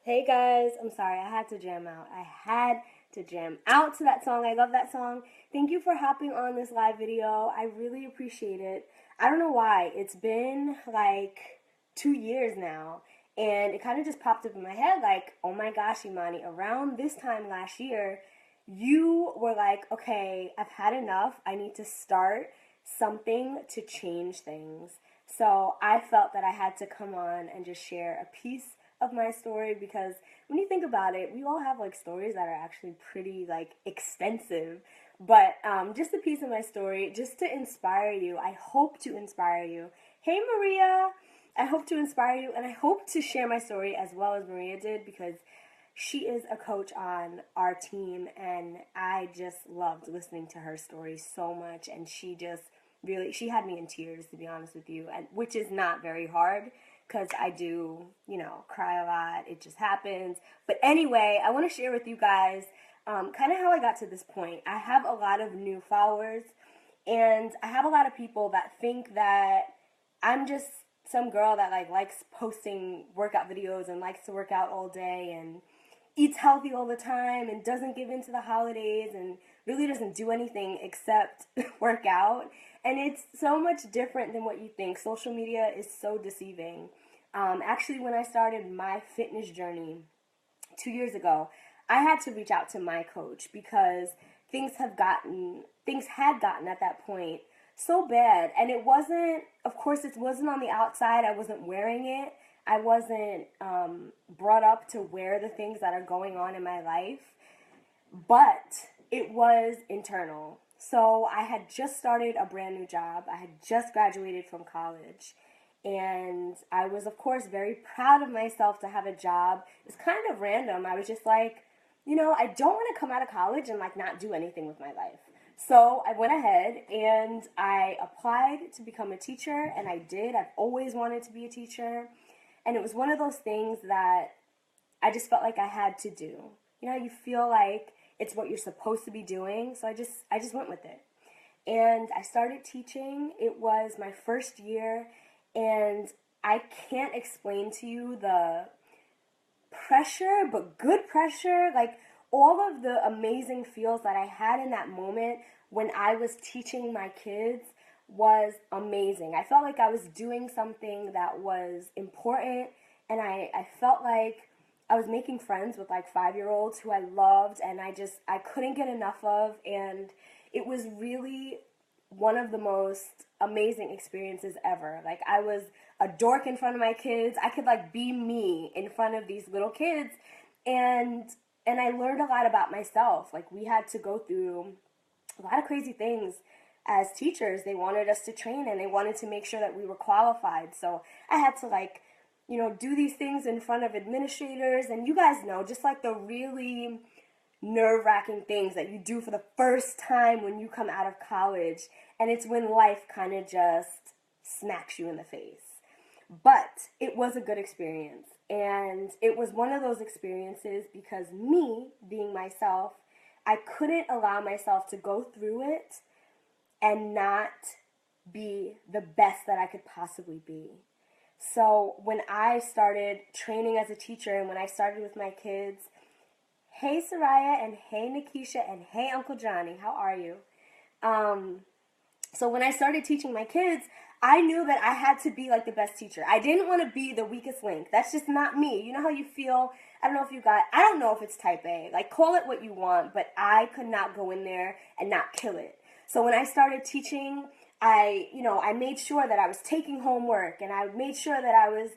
Hey guys, I'm sorry, I had to jam out. I had to jam out to that song. I love that song. Thank you for hopping on this live video. I really appreciate it. I don't know why. It's been like 2 years now, and it kind of just popped up in my head like, oh my gosh, Imani, around this time last year, you were like, okay, I've had enough. I need to start something to change things. So I felt that I had to come on and just share a piece of my story because when you think about it, we all have like stories that are actually pretty like extensive. But just a piece of my story, just to inspire you. I hope to inspire you. Hey Maria, I hope to inspire you, and I hope to share my story as well as Maria did because she is a coach on our team, and I just loved listening to her story so much. And she just really, she had me in tears, to be honest with you, and which is not very hard because I do, cry a lot. It just happens. But anyway, I want to share with you guys kind of how I got to this point. I have a lot of new followers, and I have a lot of people that think that I'm just some girl that like likes posting workout videos and likes to work out all day and eats healthy all the time and doesn't give in to the holidays and really doesn't do anything except work out. And it's so much different than what you think. Social media is so deceiving. Actually, when I started my fitness journey 2 years ago, I had to reach out to my coach because things had gotten at that point so bad, and it wasn't. Of course, it wasn't on the outside. I wasn't wearing it. I wasn't brought up to wear the things that are going on in my life, but it was internal. So I had just started a brand new job. I had just graduated from college. And I was, of course, very proud of myself to have a job. It was kind of random. I was just like, I don't want to come out of college and like not do anything with my life. So I went ahead and I applied to become a teacher, and I did. I've always wanted to be a teacher. And it was one of those things that I just felt like I had to do. You feel like it's what you're supposed to be doing. So I just went with it. And I started teaching. It was my first year, and I can't explain to you the pressure, but good pressure, like all of the amazing feels that I had in that moment when I was teaching my kids was amazing. I felt like I was doing something that was important, and I felt like I was making friends with like 5 year olds who I loved, and I couldn't get enough of. And it was really one of the most amazing experiences ever. Like, I was a dork in front of my kids. I could like be me in front of these little kids, and I learned a lot about myself. Like, we had to go through a lot of crazy things as teachers. They wanted us to train, and they wanted to make sure that we were qualified. So I had to like, do these things in front of administrators, and you guys know, just like the really nerve-wracking things that you do for the first time when you come out of college, and it's when life kind of just smacks you in the face. But it was a good experience, and it was one of those experiences because me, being myself, I couldn't allow myself to go through it and not be the best that I could possibly be. So when I started training as a teacher and when I started with my kids, hey Soraya, and hey Nikisha, and hey Uncle Johnny, how are you? Um, so when I started teaching my kids, I knew that I had to be like the best teacher. I didn't want to be the weakest link. That's just not me. You know how you feel? I don't know if it's type A. Like, call it what you want, but I could not go in there and not kill it. So when I started teaching, I made sure that I was taking homework, and I made sure that I was,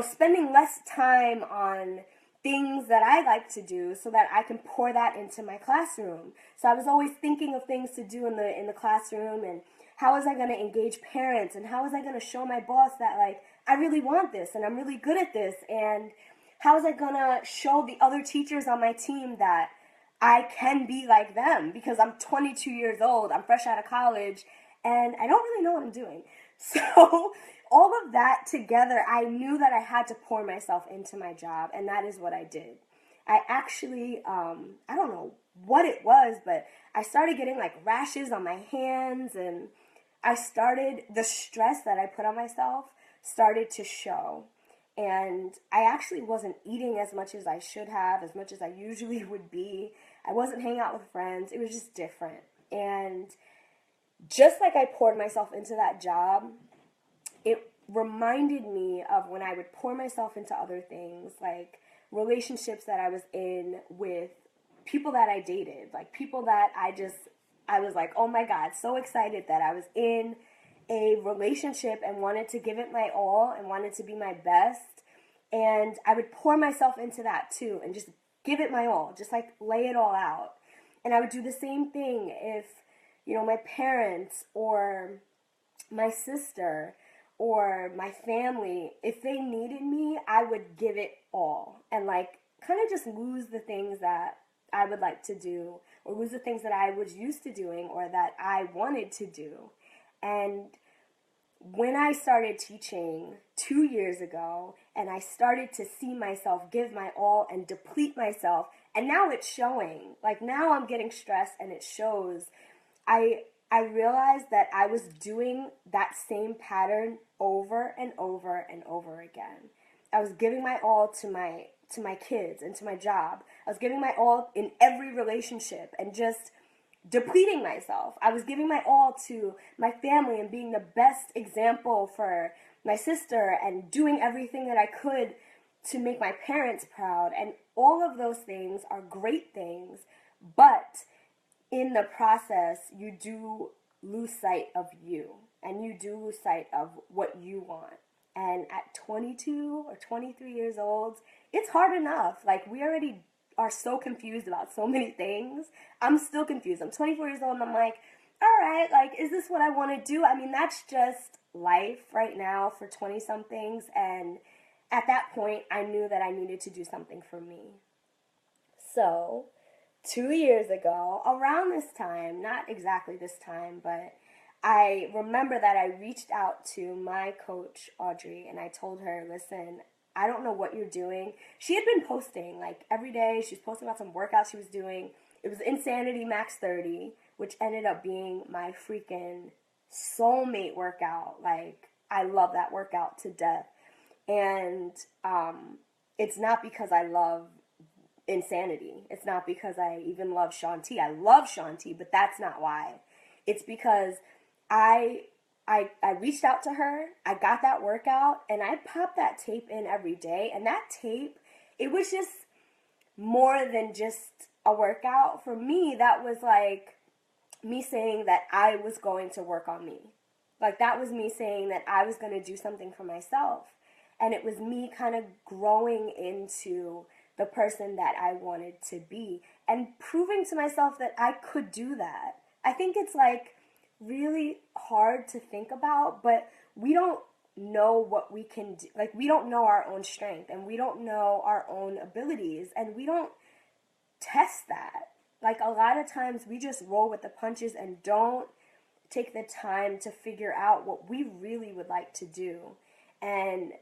spending less time on things that I like to do so that I can pour that into my classroom. So I was always thinking of things to do in the classroom, and how was I going to engage parents, and how was I going to show my boss that like I really want this and I'm really good at this, and how was I going to show the other teachers on my team that I can be like them because I'm 22 years old, I'm fresh out of college, and I don't really know what I'm doing. So all of that together, I knew that I had to pour myself into my job, and that is what I did. I actually, I don't know what it was, but I started getting like rashes on my hands, and the stress that I put on myself started to show. And I actually wasn't eating as much as I should have, as much as I usually would be. I wasn't hanging out with friends. It was just different. And just like I poured myself into that job, it reminded me of when I would pour myself into other things, like relationships that I was in with people that I dated, like people that I was like, oh my God, so excited that I was in a relationship and wanted to give it my all and wanted to be my best. And I would pour myself into that too and just give it my all, just like lay it all out. And I would do the same thing if, my parents or my sister or my family, if they needed me, I would give it all and like kind of just lose the things that I would like to do or lose the things that I was used to doing or that I wanted to do. And when I started teaching 2 years ago and I started to see myself give my all and deplete myself, and now it's showing. Like now I'm getting stressed and it shows. I I realized that I was doing that same pattern over and over and over again. I was giving my all to my kids and to my job. I was giving my all in every relationship and just depleting myself. I was giving my all to my family and being the best example for my sister and doing everything that I could to make my parents proud. And all of those things are great things, but in the process, you do lose sight of you and you do lose sight of what you want. And at 22 or 23 years old, it's hard enough. Like, we already are so confused about so many things. I'm still confused. I'm 24 years old and I'm like, all right, like, is this what I want to do? I mean, that's just life right now for 20 somethings. And at that point, I knew that I needed to do something for me. So, 2 years ago, around this time, not exactly this time, but I remember that I reached out to my coach, Audrey, and I told her, listen, I don't know what you're doing. She had been posting, like, every day. She was posting about some workouts she was doing. It was Insanity Max 30, which ended up being my freaking soulmate workout. Like, I love that workout to death. And it's not because I love Insanity. It's not because I even love Shaun T. I love Shaun T, but that's not why. It's because I I reached out to her. I got that workout and I popped that tape in every day. And that tape, it was just more than just a workout. For me, that was like me saying that I was going to work on me. Like that was me saying that I was going to do something for myself. And it was me kind of growing into the person that I wanted to be and proving to myself that I could do that. I think it's like really hard to think about, but we don't know what we can do. Like we don't know our own strength and we don't know our own abilities and we don't test that. Like a lot of times we just roll with the punches and don't take the time to figure out what we really would like to do. And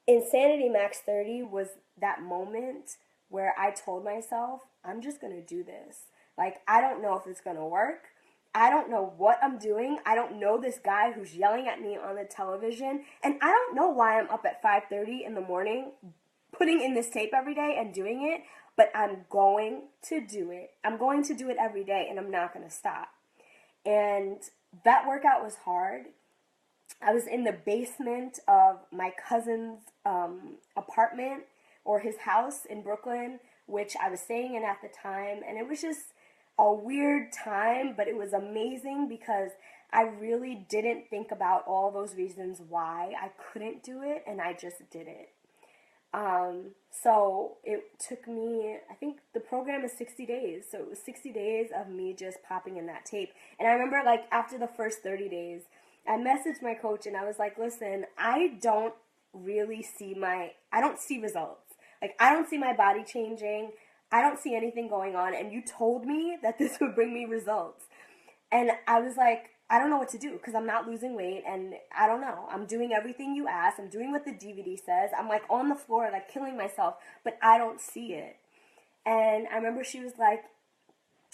Insanity Max 30 was that moment where I told myself, I'm just going to do this. Like, I don't know if it's going to work. I don't know what I'm doing. I don't know this guy who's yelling at me on the television. And I don't know why I'm up at 5:30 in the morning putting in this tape every day and doing it. But I'm going to do it. I'm going to do it every day and I'm not going to stop. And that workout was hard. I was in the basement of my cousin's apartment or his house in Brooklyn, which I was staying in at the time. And it was just a weird time, but it was amazing because I really didn't think about all those reasons why I couldn't do it, and I just did it. So it took me, I think the program is 60 days. So it was 60 days of me just popping in that tape. And I remember like after the first 30 days, I messaged my coach and I was like, listen, I don't see results. Like I don't see my body changing. I don't see anything going on. And you told me that this would bring me results. And I was like, I don't know what to do because I'm not losing weight and I don't know. I'm doing everything you asked. I'm doing what the DVD says. I'm like on the floor, like killing myself, but I don't see it. And I remember she was like,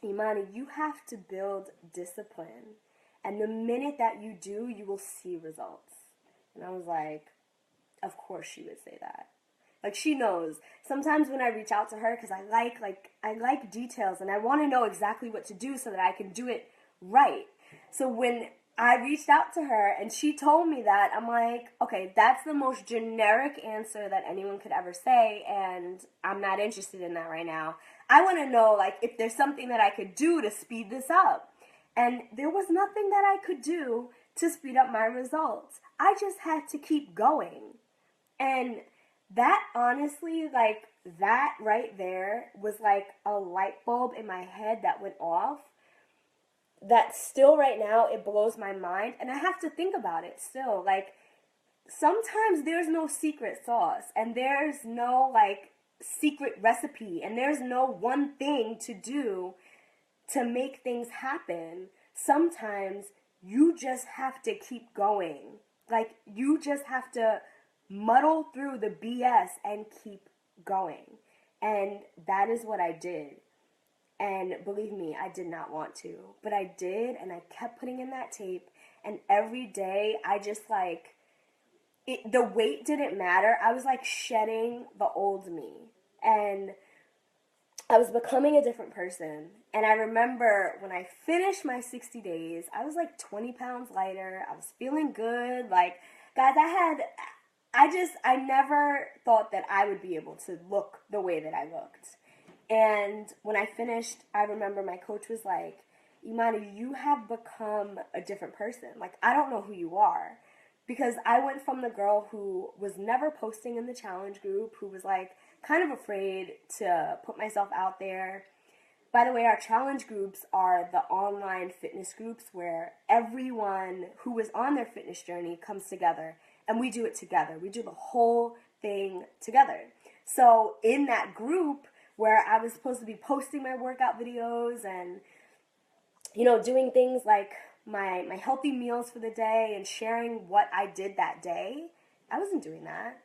Imani, you have to build discipline. And the minute that you do, you will see results. And I was like, of course she would say that. Like, she knows. Sometimes when I reach out to her, because I like details and I want to know exactly what to do so that I can do it right. So when I reached out to her and she told me that, I'm like, okay, that's the most generic answer that anyone could ever say, and I'm not interested in that right now. I want to know, like, if there's something that I could do to speed this up. And there was nothing that I could do to speed up my results. I just had to keep going. And that, honestly, like, that right there was like a light bulb in my head that went off, that still right now it blows my mind, and I have to think about it still. Like, sometimes there's no secret sauce, and there's no like secret recipe, and there's no one thing to do to make things happen. Sometimes you just have to keep going. Like, you just have to muddle through the BS and keep going. And that is what I did. And believe me, I did not want to, but I did, and I kept putting in that tape, and every day I just like, the weight didn't matter. I was like shedding the old me, and I was becoming a different person. And I remember when I finished my 60 days, I was like 20 pounds lighter. I was feeling good. Like, guys, I never thought that I would be able to look the way that I looked. And when I finished, I remember my coach was like, Imani, you have become a different person. Like, I don't know who you are. Because I went from the girl who was never posting in the challenge group, who was like kind of afraid to put myself out there. By the way, our challenge groups are the online fitness groups where everyone who is on their fitness journey comes together, and we do it together. We do the whole thing together. So in that group where I was supposed to be posting my workout videos and, you know, doing things like my healthy meals for the day and sharing what I did that day, I wasn't doing that.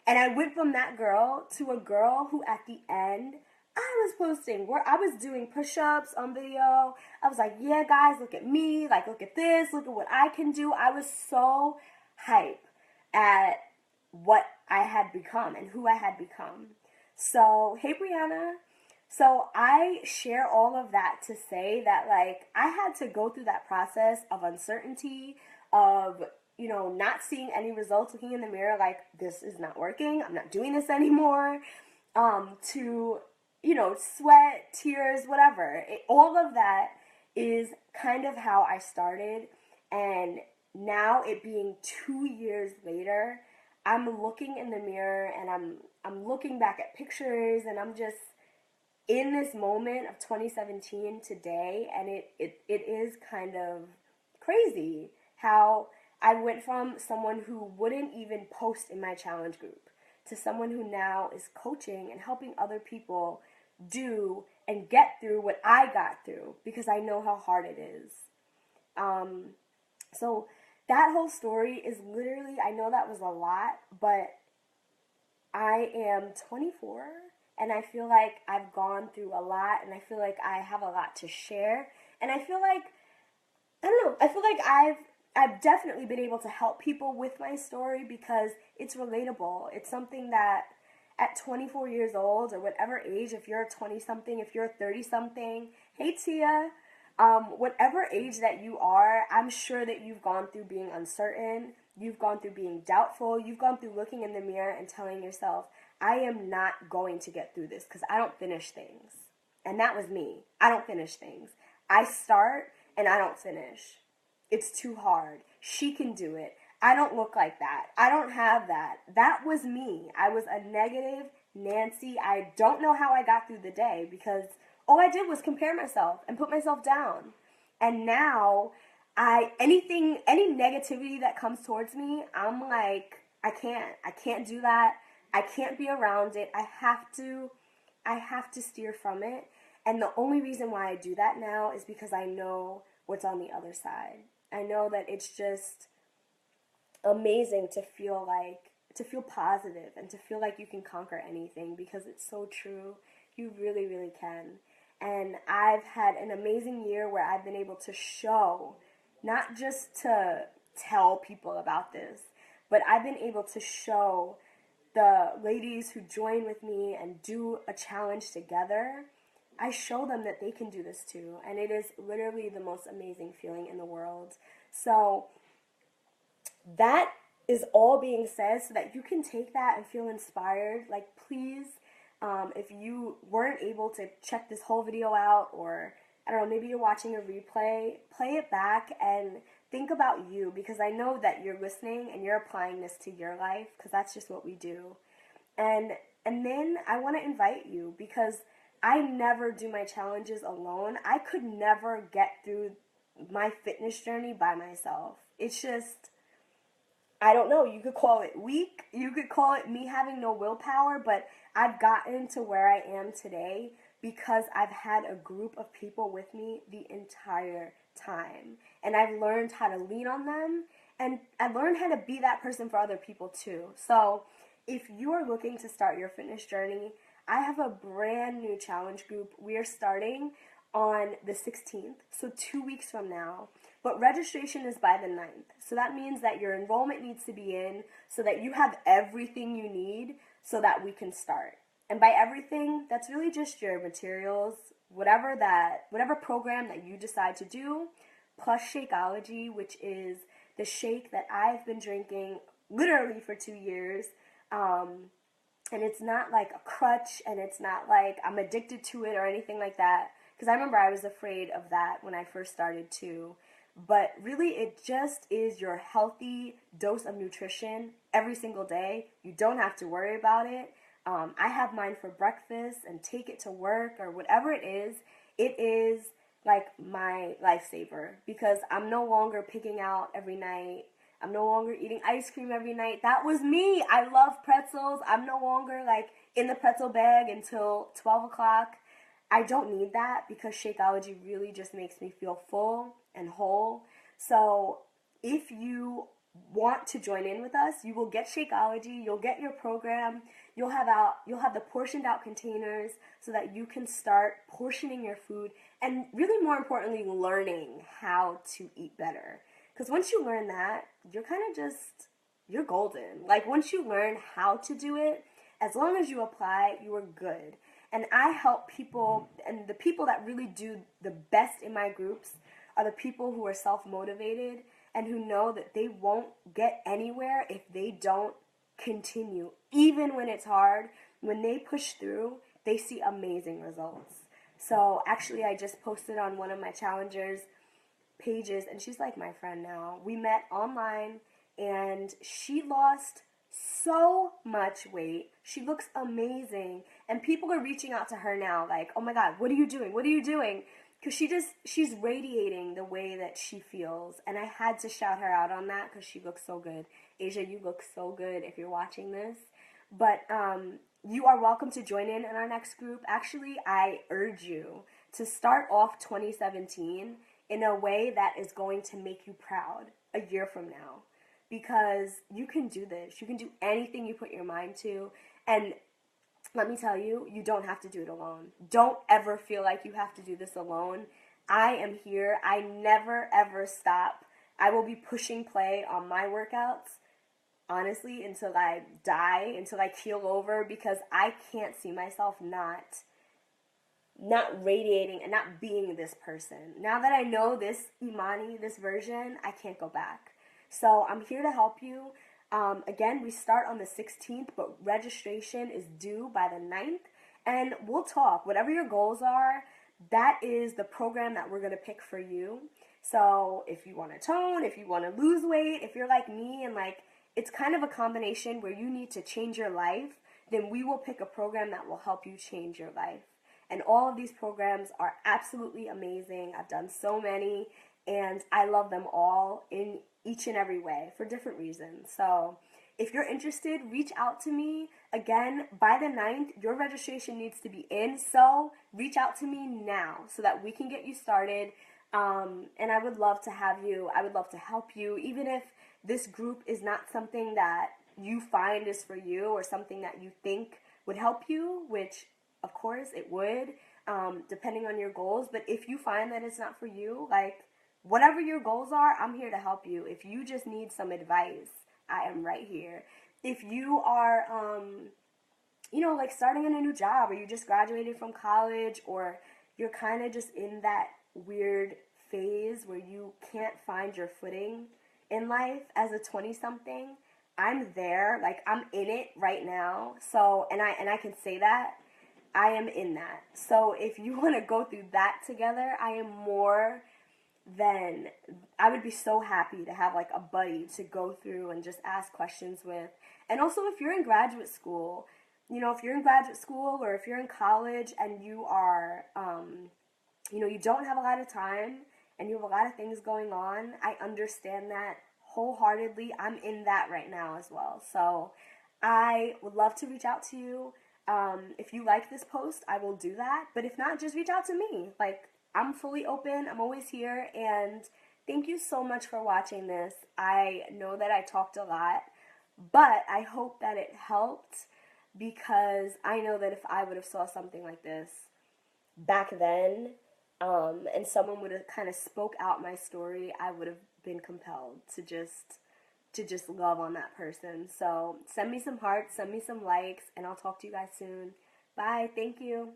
And I went from that girl to a girl who at the end, I was posting where I was doing push-ups on video. I was like, yeah, guys, look at me. Like, look at this. Look at what I can do. I was so hype at what I had become and who I had become. So, hey, Brianna. So I share all of that to say that, like, I had to go through that process of uncertainty, of, you know, not seeing any results, looking in the mirror like, this is not working, I'm not doing this anymore, to, you know, sweat, tears, whatever. All of that is kind of how I started, and now it being 2 years later, I'm looking in the mirror and I'm looking back at pictures, and I'm just in this moment of 2017 today, and it is kind of crazy how I went from someone who wouldn't even post in my challenge group to someone who now is coaching and helping other people do and get through what I got through, because I know how hard it is. So that whole story is literally, I know that was a lot, but I am 24, and I feel like I've gone through a lot, and I feel like I have a lot to share, and I feel like, I don't know, I feel like I've definitely been able to help people with my story because it's relatable. It's something that at 24 years old, or whatever age, if you're a 20-something, if you're a 30-something, hey Tia, whatever age that you are, I'm sure that you've gone through being uncertain, you've gone through being doubtful, you've gone through looking in the mirror and telling yourself, I am not going to get through this because I don't finish things. And that was me. I don't finish things. I start and I don't finish. It's too hard. She can do it. I don't look like that. I don't have that. That was me. I was a negative Nancy. I don't know how I got through the day because all I did was compare myself and put myself down. And now any negativity that comes towards me, I'm like, I can't do that. I can't be around it. I have to steer from it. And the only reason why I do that now is because I know what's on the other side. I know that it's just amazing to feel positive and to feel like you can conquer anything, because it's so true. You really, really can. And I've had an amazing year where I've been able to show, not just to tell people about this, but I've been able to show the ladies who join with me and do a challenge together, I show them that they can do this too. And it is literally the most amazing feeling in the world. So that is all being said so that you can take that and feel inspired. Like, please, if you weren't able to check this whole video out, or I don't know, maybe you're watching a replay, play it back and think about you, because I know that you're listening and you're applying this to your life, because that's just what we do. And then I want to invite you, because I never do my challenges alone. I could never get through my fitness journey by myself. It's just, I don't know, you could call it weak, you could call it me having no willpower, but I've gotten to where I am today because I've had a group of people with me the entire time. And I've learned how to lean on them, and I learned how to be that person for other people too. So if you are looking to start your fitness journey, I have a brand new challenge group. We are starting on the 16th, so 2 weeks from now. But registration is by the 9th. So that means that your enrollment needs to be in so that you have everything you need so that we can start. And by everything, that's really just your materials, whatever program that you decide to do, plus Shakeology, which is the shake that I've been drinking literally for 2 years. And it's not like a crutch, and it's not like I'm addicted to it or anything like that. Because I remember I was afraid of that when I first started too. But really, it just is your healthy dose of nutrition every single day. You don't have to worry about it. I have mine for breakfast and take it to work or whatever it is. It is like my lifesaver, because I'm no longer picking out every night. I'm no longer eating ice cream every night. That was me. I love pretzels. I'm no longer like in the pretzel bag until 12 o'clock. I don't need that, because Shakeology really just makes me feel full and whole. So if you want to join in with us, you will get Shakeology, you'll get your program, you'll have the portioned out containers so that you can start portioning your food, and really more importantly, learning how to eat better. Because once you learn that, you're kind of just, you're golden. Like, once you learn how to do it, as long as you apply, you are good. And I help people, and the people that really do the best in my groups are the people who are self-motivated and who know that they won't get anywhere if they don't continue. Even when it's hard, when they push through, they see amazing results. So actually, I just posted on one of my challengers pages, and she's like my friend now. We met online, and she lost so much weight. She looks amazing, and people are reaching out to her now like, oh my god, what are you doing, what are you doing? Because she's radiating the way that she feels, and I had to shout her out on that because she looks so good. Asia, you look so good if you're watching this. But you are welcome to join in our next group. Actually, I urge you to start off 2017 in a way that is going to make you proud a year from now. Because you can do this. You can do anything you put your mind to. And let me tell you, you don't have to do it alone. Don't ever feel like you have to do this alone. I am here. I never, ever stop. I will be pushing play on my workouts, honestly, until I die, until I keel over, because I can't see myself not radiating and not being this person. Now that I know this Imani, this version, I can't go back. So I'm here to help you. Again, we start on the 16th, but registration is due by the 9th. And we'll talk. Whatever your goals are, that is the program that we're going to pick for you. So if you want to tone, if you want to lose weight, if you're like me and like it's kind of a combination where you need to change your life, then we will pick a program that will help you change your life. And all of these programs are absolutely amazing. I've done so many, and I love them all in each and every way for different reasons. So if you're interested, reach out to me. Again, by the 9th, your registration needs to be in. So reach out to me now so that we can get you started. And I would love to have you. I would love to help you. Even if this group is not something that you find is for you or something that you think would help you, which of course it would, depending on your goals. But if you find that it's not for you, like whatever your goals are, I'm here to help you. If you just need some advice, I am right here. If you are, like starting in a new job, or you just graduated from college, or you're kind of just in that weird phase where you can't find your footing in life as a 20 something, I'm there. Like, I'm in it right now. So, and I can say that I am in that. So, if you want to go through that together, I am more than, I would be so happy to have like a buddy to go through and just ask questions with. And also, if you're in graduate school, if you're in graduate school or if you're in college and you are, you don't have a lot of time and you have a lot of things going on, I understand that wholeheartedly. I'm in that right now as well. So I would love to reach out to you. If you like this post, I will do that. But if not, just reach out to me. Like, I'm fully open. I'm always here. And thank you so much for watching this. I know that I talked a lot, but I hope that it helped, because I know that if I would have saw something like this back then, and someone would have kind of spoke out my story, I would have been compelled to just love on that person. So send me some hearts, send me some likes, and I'll talk to you guys soon. Bye. Thank you.